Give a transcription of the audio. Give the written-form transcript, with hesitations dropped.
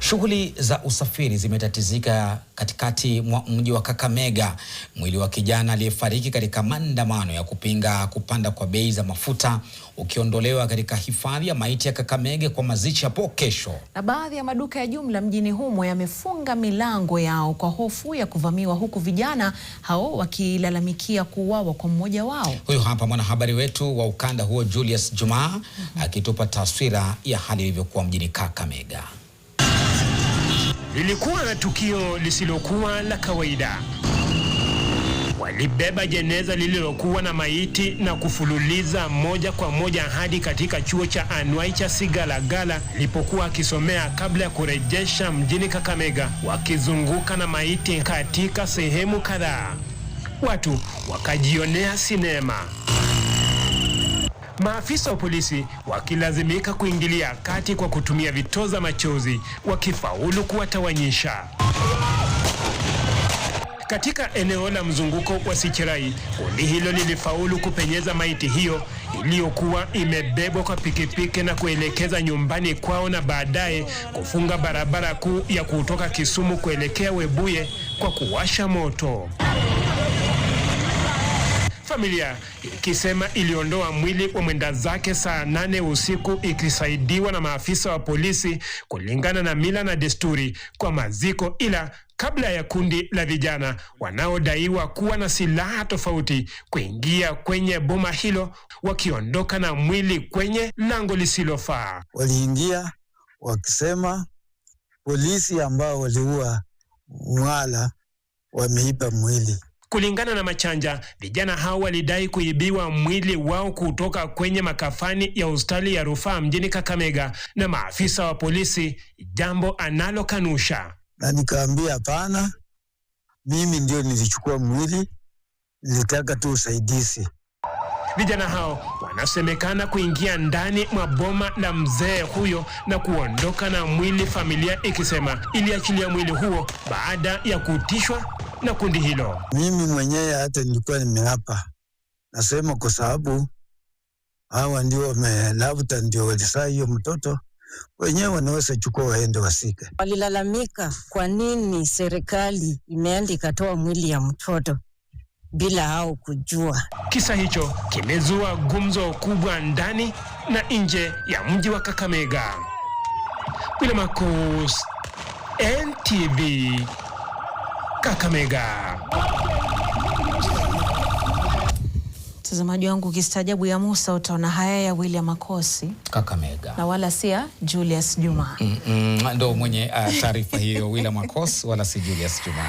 Shughuli za usafiri zimetatizika katikati mwa mji wa Kakamega. Mwili wa kijana aliyefariki katika maandamano ya kupinga kupanda kwa bei za mafuta ukiondolewa katika hifadhi ya maiti ya Kakamega kwa mazishi hapo kesho. Na baadhi ya maduka ya jumla mjini humo yamefunga milango yao kwa hofu ya kuvamiwa, huku vijana hao wakilalamikia kuuawa kwa mmoja wao. Huyu hapa mwanahabari wetu wa ukanda huo Julius Juma akitupa taswira ya hali ilivyokuwa mjini Kakamega. Lilikuwa na tukio lisilokuwa la kawaida. Walibeba jeneza lililokuwa na maiti na kufululiza moja kwa moja hadi katika chuo cha anuai cha Sigalagala lipokuwa akisomea kabla ya kurejesha mjini Kakamega, wakizunguka na maiti katika sehemu kadhaa. Watu wakajionea sinema. Maafisa wa polisi wakilazimika kuingilia kati kwa kutumia vitoza machozi, wakifaulu kuwatawanyisha. Katika eneo la mzunguko wa Sichirai, kundi hilo lilifaulu kupenyeza maiti hiyo iliyokuwa imebebwa kwa pikipiki na kuelekeza nyumbani kwao, na baadaye kufunga barabara kuu ya kutoka Kisumu kuelekea Webuye kwa kuwasha moto. Familia ikisema iliondoa mwili wa mwenda zake saa 8 usiku ikisaidiwa na maafisa wa polisi kulingana na mila na desturi kwa maziko, ila kabla ya kundi la vijana wanaodaiwa kuwa na silaha tofauti kuingia kwenye boma hilo, wakiondoka na mwili kwenye lango lisilofaa. Waliingia wakisema polisi ambao waliua Mwala wameiba mwili. Kulingana na Machanja, vijana hao walidai kuibiwa mwili wao kutoka kwenye makafani ya hospitali ya rufaa mjini Kakamega na maafisa wa polisi, jambo analokanusha. Na nikaambia hapana, mimi ndio nilichukua mwili, nilitaka tu usaidizi. Vijana hao wanasemekana kuingia ndani mwa boma la mzee huyo na kuondoka na mwili, familia ikisema iliachilia mwili huo baada ya kutishwa na kundi hilo. Mimi mwenyewe hata nilikuwa nimeapa, nasema kwa sababu hawa ndio wamelauta, ndio walisaa hiyo mtoto, wenyewe wanaweza chukua waende wasike. Walilalamika kwa nini serikali imeenda ikatoa mwili ya mtoto bila hao kujua. Kisa hicho kimezua gumzo kubwa ndani na nje ya mji wa Kakamega. William Marcos, NTV, Kakamega. Mtazamaji wangu, ukistaajabu ya Musa utaona haya ya William Marcos Kakamega, na wala si Julius Juma. Ndo mwenye taarifa hiyo William Marcos, wala si Julius Juma.